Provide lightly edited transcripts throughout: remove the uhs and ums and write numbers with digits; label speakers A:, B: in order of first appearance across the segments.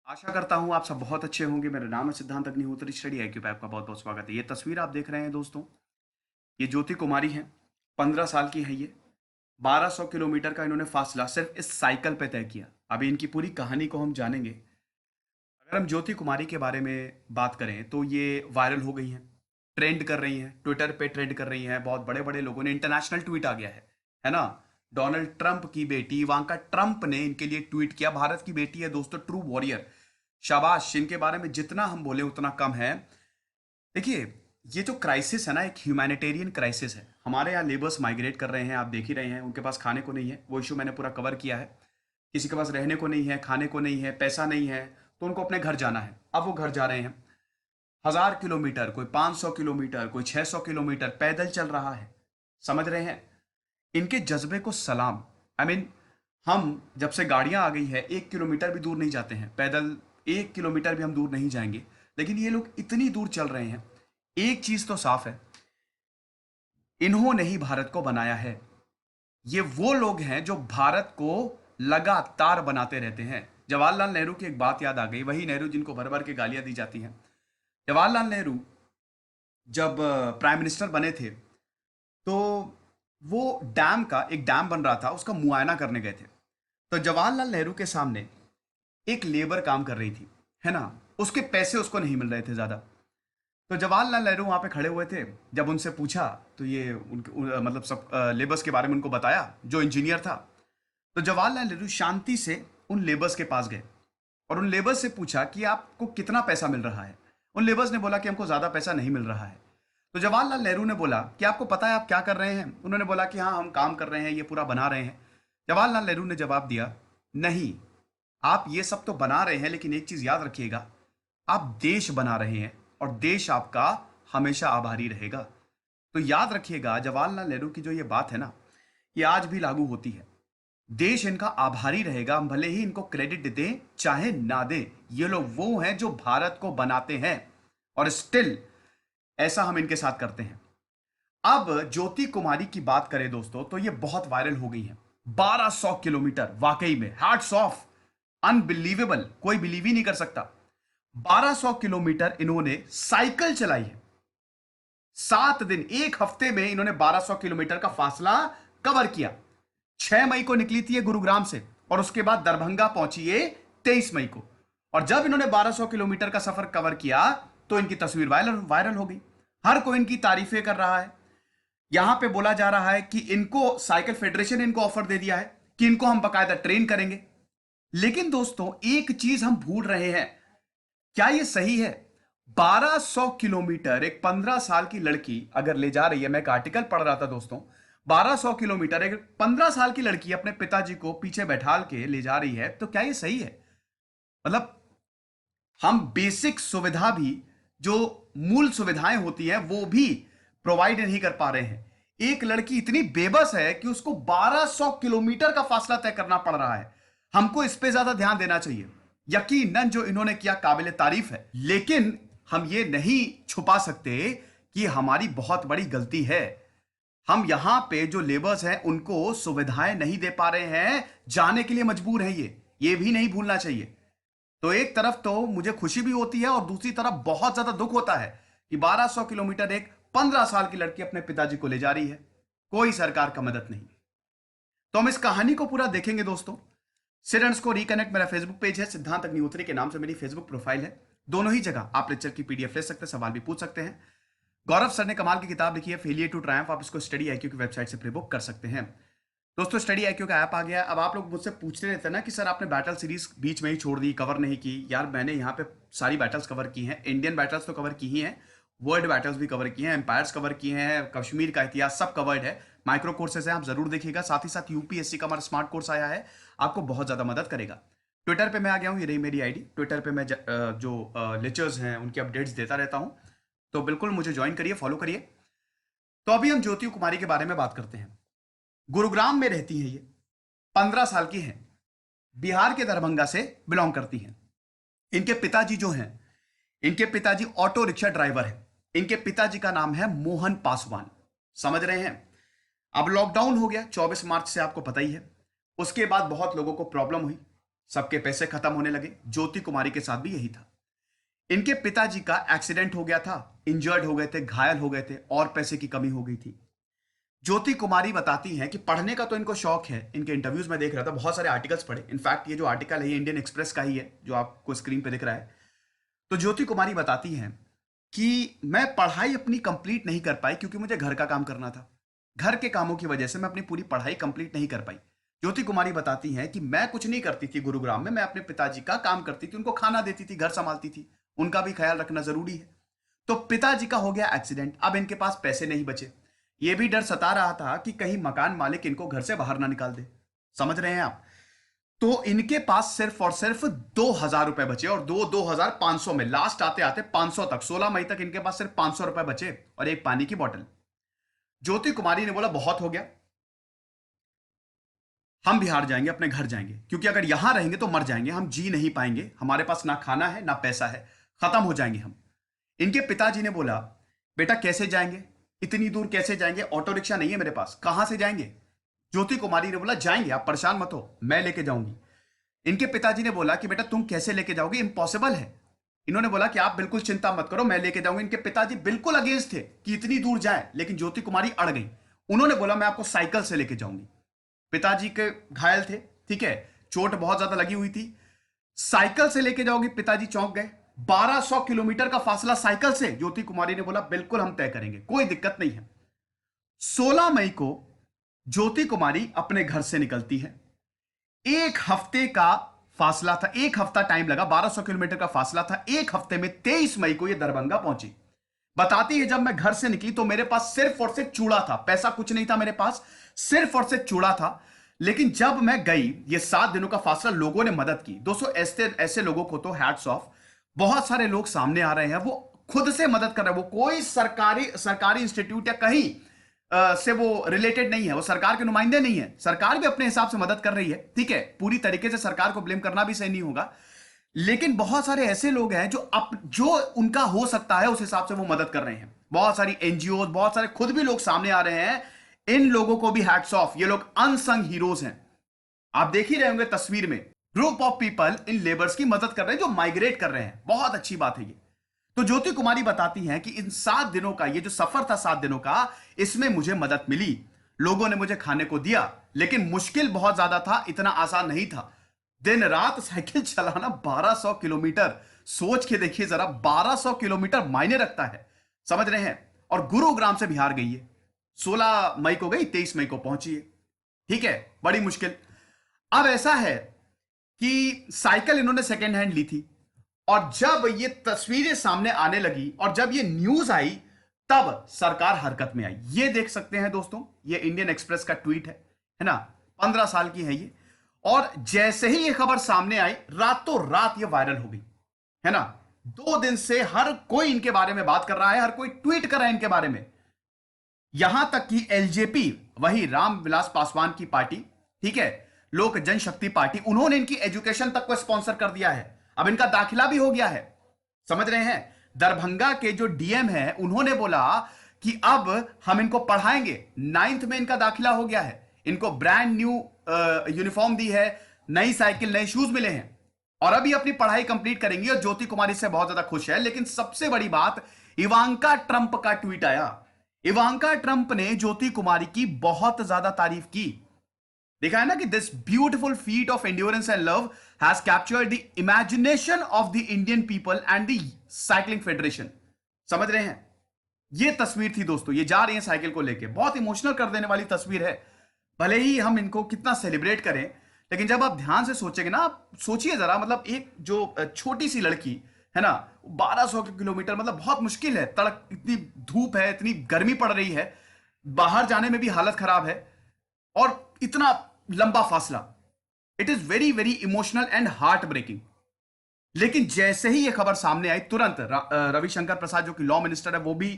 A: आशा करता हूँ आप सब बहुत अच्छे होंगे। मेरा नाम है सिद्धांत अग्निहोत्री। स्टडी आईक्यू पे आपका बहुत बहुत स्वागत है। ये तस्वीर आप देख रहे हैं दोस्तों, ये ज्योति कुमारी हैं। 15 साल की है ये। 1200 किलोमीटर का इन्होंने फासला सिर्फ इस साइकिल पे तय किया। अभी इनकी पूरी कहानी को हम जानेंगे। अगर हम ज्योति कुमारी के बारे में बात करें तो ये वायरल हो गई हैं, ट्रेंड कर रही हैं, ट्विटर पे ट्रेंड कर रही हैं। बहुत बड़े बड़े लोगों ने, इंटरनेशनल ट्वीट आ गया है ना। डोनाल्ड ट्रंप की बेटी इवांका ट्रंप ने इनके लिए ट्वीट किया। भारत की बेटी है दोस्तों, ट्रू वॉरियर। शाबाश, इनके बारे में जितना हम बोले उतना कम है। देखिए, ये जो क्राइसिस है ना, एक ह्यूमैनिटेरियन क्राइसिस है। हमारे यहाँ लेबर्स माइग्रेट कर रहे हैं, आप देख ही रहे हैं। उनके पास खाने को नहीं है, वो इशू मैंने पूरा कवर किया है। किसी के पास रहने को नहीं है, खाने को नहीं है, पैसा नहीं है, तो उनको अपने घर जाना है। अब वो घर जा रहे हैं। 1000 किलोमीटर, कोई 500 किलोमीटर, कोई 600 किलोमीटर पैदल चल रहा है। समझ रहे हैं? इनके जज्बे को सलाम। आई मीन, हम जब से गाड़ियां आ गई है 1 किलोमीटर भी दूर नहीं जाते हैं पैदल। 1 किलोमीटर भी हम दूर नहीं जाएंगे, लेकिन ये लोग इतनी दूर चल रहे हैं। एक चीज तो साफ है, इन्होंने ही भारत को बनाया है। ये वो लोग हैं जो भारत को लगातार बनाते रहते हैं। जवाहरलाल नेहरू की एक बात याद आ गई, वही नेहरू जिनको भर भर के गालियां दी जाती हैं। जवाहरलाल नेहरू जब प्राइम मिनिस्टर बने थे, तो वो एक डैम बन रहा था, उसका मुआयना करने गए थे। तो जवाहरलाल नेहरू के सामने एक लेबर काम कर रही थी, है ना। उसके पैसे उसको नहीं मिल रहे थे ज्यादा। तो जवाहरलाल नेहरू वहां पे खड़े हुए थे। जब उनसे पूछा तो ये मतलब सब लेबर्स के बारे में उनको बताया, जो इंजीनियर था। तो जवाहरलाल नेहरू शांति से उन लेबर्स के पास गए और उन लेबर्स से पूछा कि आपको कितना पैसा मिल रहा है। उन लेबर्स ने बोला कि हमको ज्यादा पैसा नहीं मिल रहा है। तो जवाहरलाल नेहरू ने बोला कि आपको पता है आप क्या कर रहे हैं? उन्होंने बोला कि हाँ, हम काम कर रहे हैं, ये पूरा बना रहे हैं। जवाहरलाल नेहरू ने जवाब दिया, नहीं, आप ये सब तो बना रहे हैं, लेकिन एक चीज याद रखिएगा, आप देश बना रहे हैं और देश आपका हमेशा आभारी रहेगा। तो याद रखिएगा, जवाहरलाल नेहरू की जो ये बात है ना, ये आज भी लागू होती है। देश इनका आभारी रहेगा, हम भले ही इनको क्रेडिट दें चाहे ना दें। ये लोग वो हैं जो भारत को बनाते हैं, और स्टिल ऐसा हम इनके साथ करते हैं। अब ज्योति कुमारी की बात करें दोस्तों, तो ये बहुत वायरल हो गई है। 1200 किलोमीटर, वाकई में हैट्स ऑफ, अनबिलीवेबल, कोई बिलीव ही नहीं कर सकता। 1200 किलोमीटर इन्होंने साइकिल चलाई है। 7 दिन, एक हफ्ते में इन्होंने 1200 किलोमीटर का फासला कवर किया। 6 मई को निकली थी ये गुरुग्राम से, और उसके बाद दरभंगा पहुंची ये 23 मई को। और जब इन्होंने 1200 किलोमीटर का सफर कवर किया तो इनकी तस्वीर वायरल वायरल हो गई। हर कोई इनकी तारीफें कर रहा है। यहां पे बोला जा रहा है कि इनको साइकिल फेडरेशन ने इनको ऑफर दे दिया है कि इनको हम बकायदा ट्रेन करेंगे। लेकिन दोस्तों, एक चीज हम भूल रहे हैं। क्या ये सही है? 1200 किलोमीटर एक 15 साल की लड़की अगर ले जा रही है, मैं एक आर्टिकल पढ़ रहा था दोस्तों, 1200 किलोमीटर एक 15 साल की लड़की अपने पिताजी को पीछे बैठाल के ले जा रही है, तो क्या ये सही है? मतलब, हम बेसिक सुविधा भी, जो मूल सुविधाएं होती हैं, वो भी प्रोवाइड नहीं कर पा रहे हैं। एक लड़की इतनी बेबस है कि उसको 1200 किलोमीटर का फासला तय करना पड़ रहा है। हमको इस पे ज्यादा ध्यान देना चाहिए। यकीनन जो इन्होंने किया काबिले तारीफ है, लेकिन हम ये नहीं छुपा सकते कि हमारी बहुत बड़ी गलती है। हम यहां पे जो लेबर्स हैं उनको सुविधाएं नहीं दे पा रहे हैं, जाने के लिए मजबूर हैं ये भी नहीं भूलना चाहिए। तो एक तरफ तो मुझे खुशी भी होती है और दूसरी तरफ बहुत ज्यादा दुख होता है कि 1200 किलोमीटर एक 15 साल की लड़की अपने पिताजी को ले जा रही है, कोई सरकार का मदद नहीं। तो हम इस कहानी को पूरा देखेंगे दोस्तों। सिडेंट्स को रिकनेक्ट मेरा फेसबुक पेज है, सिद्धांत अग्निहोत्री के नाम से मेरी फेसबुक प्रोफाइल है। दोनों ही जगह आप लेक्चर की पीडीएफ ले सकते हैं, सवाल भी पूछ सकते हैं। गौरव सर ने कमाल की किताब लिखी है, फेलियर टू ट्रायम्फ। आप इसको स्टडी आईक्यू की वेबसाइट से प्री बुक कर सकते हैं। दोस्तों, स्टडी आईक्यू का ऐप आ गया। अब आप लोग मुझसे पूछते रहते हैं ना कि सर आपने बैटल सीरीज बीच में ही छोड़ दी, कवर नहीं की। यार, मैंने यहाँ पे सारी बैटल्स कवर की हैं। इंडियन बैटल्स तो कवर की ही हैं, वर्ल्ड बैटल्स भी कवर किए हैं, एम्पायर्स कवर किए हैं, कश्मीर का इतिहास, सब कवर्ड है। माइक्रो कोर्सेज है, आप जरूर देखिएगा। साथ ही साथ यूपीएससी का हमारा स्मार्ट कोर्स आया है, आपको बहुत ज्यादा मदद करेगा। ट्विटर पे मैं आ गया हूँ, ये रही मेरी आईडी। ट्विटर पे मैं जो लेक्चर्स हैं उनकी अपडेट्स देता रहता हूँ, तो बिल्कुल मुझे ज्वाइन करिए, फॉलो करिए। तो अभी हम ज्योति कुमारी के बारे में बात करते हैं। गुरुग्राम में रहती हैं ये, 15 साल की हैं, बिहार के दरभंगा से बिलोंग करती हैं। इनके पिताजी जो हैं, इनके पिताजी ऑटो रिक्शा ड्राइवर हैं। इनके पिताजी का नाम है मोहन पासवान। समझ रहे हैं? अब लॉकडाउन हो गया 24 मार्च से, आपको पता ही है। उसके बाद बहुत लोगों को प्रॉब्लम हुई। सबके पैसे खत्म होने लगे। ज्योति कुमारी के साथ भी यही था। इनके पिताजी का एक्सीडेंट हो गया था, इंजर्ड हो गए थे, घायल हो गए थे और पैसे की कमी हो गई थी। ज्योति कुमारी बताती हैं कि पढ़ने का तो इनको शौक है। इनके इंटरव्यूज में देख रहा था, बहुत सारे आर्टिकल्स पढ़े। इनफैक्ट ये जो आर्टिकल है ये इंडियन एक्सप्रेस का ही है जो आपको स्क्रीन पे दिख रहा है। तो ज्योति कुमारी बताती हैं कि मैं पढ़ाई अपनी कंप्लीट नहीं कर पाई क्योंकि मुझे घर का काम करना था। घर के कामों की वजह से मैं अपनी पूरी पढ़ाई कंप्लीट नहीं कर पाई। ज्योति कुमारी बताती हैं कि मैं कुछ नहीं करती थी गुरुग्राम में, मैं अपने पिताजी का काम करती थी, उनको खाना देती थी, घर संभालती थी, उनका भी ख्याल रखना जरूरी है। तो पिताजी का हो गया एक्सीडेंट, अब इनके पास पैसे नहीं बचे। ये भी डर सता रहा था कि कहीं मकान मालिक इनको घर से बाहर ना निकाल दे। समझ रहे हैं आप? तो इनके पास सिर्फ और सिर्फ 2,000 रुपए बचे और 2,500 में लास्ट आते आते 500 तक, 16 मई तक इनके पास सिर्फ 500 रुपए बचे और एक पानी की बोतल। ज्योति कुमारी ने बोला बहुत हो गया, हम बिहार जाएंगे, अपने घर जाएंगे, क्योंकि अगर यहां रहेंगे तो मर जाएंगे, हम जी नहीं पाएंगे, हमारे पास ना खाना है ना पैसा है, खत्म हो जाएंगे हम। इनके पिताजी ने बोला बेटा कैसे जाएंगे, इतनी दूर कैसे जाएंगे, ऑटो रिक्शा नहीं है मेरे पास, कहां से जाएंगे? ज्योति कुमारी ने बोला जाएंगे, आप परेशान मत हो, मैं लेके जाऊंगी। इनके पिताजी ने बोला कि बेटा तुम कैसे लेके जाओगे, इम्पॉसिबल है। इन्होंने बोला कि आप बिल्कुल चिंता मत करो, मैं लेके जाऊंगी। इनके पिताजी बिल्कुल अगेंस्ट थे कि इतनी दूर जाए, लेकिन ज्योति कुमारी अड़ गई। उन्होंने बोला मैं आपको साइकिल से लेके जाऊंगी। पिताजी के घायल थे, ठीक है, चोट बहुत ज्यादा लगी हुई थी। साइकिल से लेके जाओगी? पिताजी चौंक गए। 1200 किलोमीटर का फासला साइकिल से? ज्योति कुमारी ने बोला बिल्कुल हम तय करेंगे, कोई दिक्कत नहीं है। 16 मई को ज्योति कुमारी अपने घर से निकलती है। एक हफ्ते का फासला था, एक हफ्ता टाइम लगा, 1200 किलोमीटर का फासला था। एक हफ्ते में 23 मई को यह दरभंगा पहुंची। बताती है जब मैं घर से निकली तो मेरे पास सिर्फ और सिर्फ चूड़ा था, पैसा कुछ नहीं था मेरे पास, सिर्फ और सिर्फ चूड़ा था। लेकिन जब मैं गई, ये 7 दिनों का फासला, लोगों ने मदद की। दोस्तों ऐसे ऐसे लोगों को तो हैट्स ऑफ। बहुत सारे लोग सामने आ रहे हैं, वो खुद से मदद कर रहे हैं, वो कोई सरकारी इंस्टीट्यूट या कहीं से वो रिलेटेड नहीं है, वो सरकार के नुमाइंदे नहीं है। सरकार भी अपने हिसाब से मदद कर रही है, ठीक है, पूरी तरीके से सरकार को ब्लेम करना भी सही नहीं होगा। लेकिन बहुत सारे ऐसे लोग हैं जो उनका हो सकता है उस हिसाब से वो मदद कर रहे हैं। बहुत सारी एनजीओ, बहुत सारे खुद भी लोग सामने आ रहे हैं। इन लोगों को भी हैट्स ऑफ, ये लोग अनसंग हीरोज हैं। आप देख ही रहे होंगे तस्वीर में, group of people in labours की मदद कर रहे हैं जो माइग्रेट कर रहे हैं। बहुत अच्छी बात है ये। तो ज्योति कुमारी बताती हैं कि इन 7 दिनों का, ये जो सफर था 7 दिनों का, इसमें मुझे मदद मिली, लोगों ने मुझे खाने को दिया, लेकिन मुश्किल बहुत ज्यादा था, इतना आसान नहीं था। दिन रात साइकिल चलाना 1200 किलोमीटर, सोच के देखिए जरा, 1200 किलोमीटर मायने रखता है, समझ रहे हैं? और गुरुग्राम से बिहार गई है, 16 मई को गई, 23 मई को पहुंची है, ठीक है, बड़ी मुश्किल। अब ऐसा है कि साइकिल इन्होंने सेकेंड हैंड ली थी, और जब ये तस्वीरें सामने आने लगी और जब ये न्यूज आई, तब सरकार हरकत में आई। ये देख सकते हैं दोस्तों, ये इंडियन एक्सप्रेस का ट्वीट है ना, 15 साल की है ये। और जैसे ही ये खबर सामने आई, रातों रात ये वायरल हो गई, है ना। 2 दिन से हर कोई इनके बारे में बात कर रहा है, हर कोई ट्वीट कर रहा है इनके बारे में। यहां तक कि एलजेपी, वही रामविलास पासवान की पार्टी, ठीक है, लोक जनशक्ति पार्टी, उन्होंने इनकी एजुकेशन तक को स्पॉन्सर कर दिया है। अब इनका दाखिला भी हो गया है, समझ रहे हैं? दरभंगा के जो डीएम है, उन्होंने बोला कि अब हम इनको पढ़ाएंगे। 9th में इनका दाखिला हो गया है, इनको ब्रांड न्यू यूनिफॉर्म दी है, नई साइकिल, नए शूज मिले हैं, और अभी अपनी पढ़ाई कंप्लीट करेंगी। और ज्योति कुमारी से बहुत ज्यादा खुश है। लेकिन सबसे बड़ी बात, इवांका ट्रंप का ट्वीट आया। इवांका ट्रंप ने ज्योति कुमारी की बहुत ज्यादा तारीफ की। देखा है ना कि this beautiful feet of endurance and love has captured the imagination of the Indian people and the cycling federation. समझ रहे हैं? ये तस्वीर थी दोस्तों, ये जा रही है साइकिल को लेके, बहुत इमोशनल कर देने वाली तस्वीर है। भले ही हम इनको कितना सेलिब्रेट करें, लेकिन जब आप ध्यान से सोचेंगे ना, आप सोचिए जरा, मतलब एक जो छोटी सी लड़की है ना, 1200 किलोमीटर, मतलब बहुत मुश्किल है, तड़क, इतनी धूप है, इतनी गर्मी पड़ रही है, बाहर जाने में भी हालत खराब है, और इतना लंबा फासला। It is very very emotional and heart breaking. लेकिन जैसे ही यह खबर सामने आई, तुरंत रविशंकर प्रसाद जो कि लॉ मिनिस्टर है, वो भी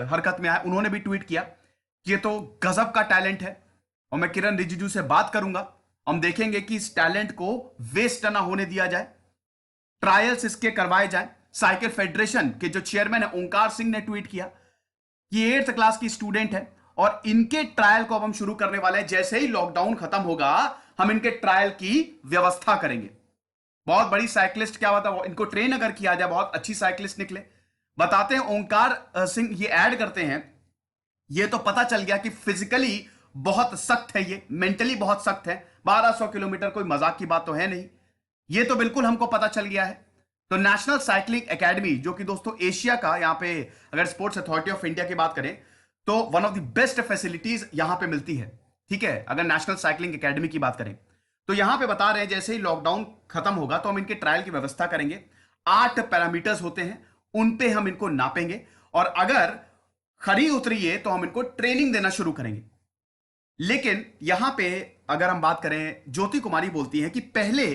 A: हरकत में आए। उन्होंने भी ट्वीट किया कि ये तो गजब का टैलेंट है, और मैं किरण रिजिजू से बात करूंगा, हम देखेंगे कि इस टैलेंट को वेस्ट ना होने दिया जाए, ट्रायल्स इसके करवाए जाए। साइकिल फेडरेशन के जो चेयरमैन है ओंकार सिंह ने ट्वीट किया कि 8th क्लास की स्टूडेंट है, और इनके ट्रायल को अब हम शुरू करने वाले हैं। जैसे ही लॉकडाउन खत्म होगा, हम इनके ट्रायल की व्यवस्था करेंगे। बहुत बड़ी साइकिलिस्ट क्या होता है, इनको ट्रेन अगर किया जाए बहुत अच्छी साइकिलिस्ट निकले। बताते हैं ओंकार सिंह ये ऐड करते हैं, ये तो पता चल गया कि फिजिकली बहुत सख्त है, ये मेंटली बहुत सख्त है। 1200 किलोमीटर कोई मजाक की बात तो है नहीं, ये तो बिल्कुल हमको पता चल गया है। तो नेशनल साइकिलिंग एकेडमी, जो कि दोस्तों एशिया का, यहां पे अगर स्पोर्ट्स अथॉरिटी ऑफ इंडिया की बात करें तो one of the best facilities यहां पे मिलती है। ठीक है, अगर नेशनल साइकिलिंग एकेडमी की बात करें तो यहां पे बता रहे हैं जैसे ही लॉकडाउन खत्म होगा तो हम इनके ट्रायल की व्यवस्था करेंगे। 8 पैरामीटर्स होते हैं, उन पे हम इनको नापेंगे और अगर खरी उतरी तो हम इनको ट्रेनिंग देना शुरू करेंगे। लेकिन यहां पे अगर हम बात करें, ज्योति कुमारी बोलती है कि पहले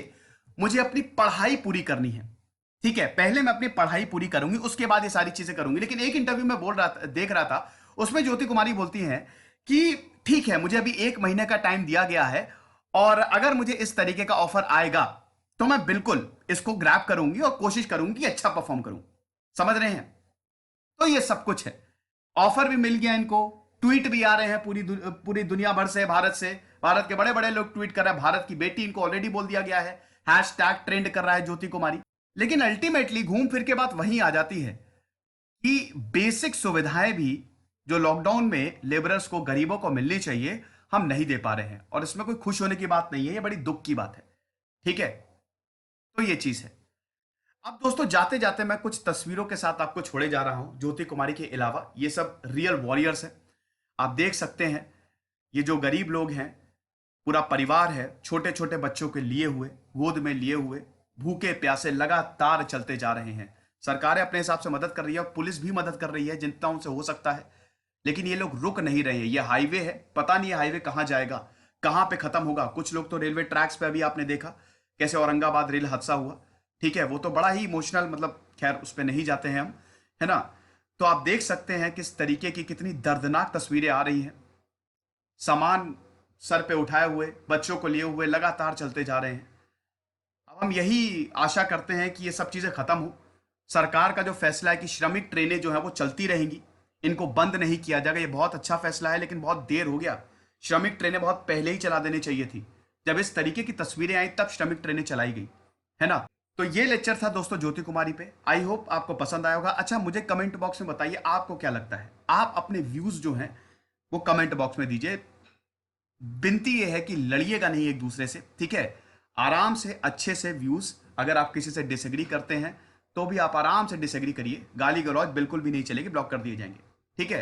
A: मुझे अपनी पढ़ाई पूरी करनी है। ठीक है, पहले मैं अपनी पढ़ाई पूरी करूंगी, उसके बाद ये सारी चीजें करूंगी। लेकिन एक इंटरव्यू में देख रहा था, उसमें ज्योति कुमारी बोलती हैं कि ठीक है, मुझे अभी 1 महीने का टाइम दिया गया है और अगर मुझे इस तरीके का ऑफर आएगा तो मैं बिल्कुल इसको ग्रैब करूंगी और कोशिश करूंगी कि अच्छा परफॉर्म करूं। समझ रहे हैं? तो ये सब कुछ है, ऑफर भी मिल गया इनको, ट्वीट भी आ रहे हैं पूरी दुनिया भर से, भारत से, भारत के बड़े बड़े लोग ट्वीट कर रहे हैं। भारत की बेटी इनको ऑलरेडी बोल दिया गया है, हैशटैग ट्रेंड कर रहा है ज्योति कुमारी। लेकिन अल्टीमेटली घूम फिर के बात वहीं आ जाती है कि बेसिक सुविधाएं भी जो लॉकडाउन में लेबरर्स को, गरीबों को मिलनी चाहिए, हम नहीं दे पा रहे हैं। और इसमें कोई खुश होने की बात नहीं है, ये बड़ी दुख की बात है। ठीक है, तो ये चीज है। अब दोस्तों जाते जाते मैं कुछ तस्वीरों के साथ आपको छोड़े जा रहा हूं ज्योति कुमारी के अलावा। ये सब रियल वॉरियर्स हैं, आप देख सकते हैं। ये जो गरीब लोग हैं, पूरा परिवार है, छोटे छोटे बच्चों के लिए हुए, गोद में लिए हुए, भूखे प्यासे लगातार चलते जा रहे हैं। सरकारें अपने हिसाब से मदद कर रही है और पुलिस भी मदद कर रही है जितना उनसे हो सकता है। लेकिन ये लोग रुक नहीं रहे हैं। ये हाईवे है, पता नहीं ये हाईवे कहां जाएगा, कहां पे खत्म होगा। कुछ लोग तो रेलवे ट्रैक्स पे, अभी आपने देखा कैसे औरंगाबाद रेल हादसा हुआ। ठीक है, वो तो बड़ा ही इमोशनल, मतलब खैर उस पर नहीं जाते हैं हम, है ना। तो आप देख सकते हैं किस तरीके की कितनी दर्दनाक तस्वीरें आ रही हैं। सामान सर पे उठाए हुए, बच्चों को लिए हुए लगातार चलते जा रहे हैं। अब हम यही आशा करते हैं कि ये सब चीजें खत्म हो। सरकार का जो फैसला है कि श्रमिक ट्रेनें जो है वो चलती रहेंगी, इनको बंद नहीं किया जाएगा, ये बहुत अच्छा फैसला है। लेकिन बहुत देर हो गया, श्रमिक ट्रेनें बहुत पहले ही चला देनी चाहिए थी। जब इस तरीके की तस्वीरें आई तब श्रमिक ट्रेनें चलाई गई, है ना। तो ये लेक्चर था दोस्तों ज्योति कुमारी पे। आई होप आपको पसंद आया होगा। अच्छा, मुझे कमेंट बॉक्स में बताइए आपको क्या लगता है। आप अपने व्यूज जो हैं वो कमेंट बॉक्स में दीजिए। विनती ये है कि लड़िएगा नहीं एक दूसरे से, ठीक है। आराम से अच्छे से व्यूज, अगर आप किसी से डिसएग्री करते हैं तो भी आप आराम से डिसएग्री करिए, गाली गलौज बिल्कुल भी नहीं चलेगी, ब्लॉक कर दिए जाएंगे। ठीक है,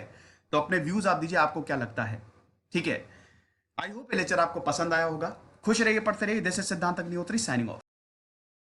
A: तो अपने व्यूज आप दीजिए, आपको क्या लगता है। ठीक है, आई होप ये लेक्चर आपको पसंद आया होगा। खुश रहिए, पढ़ते रहिए। दिस इज सिद्धांत अग्निहोत्री साइनिंग ऑफ।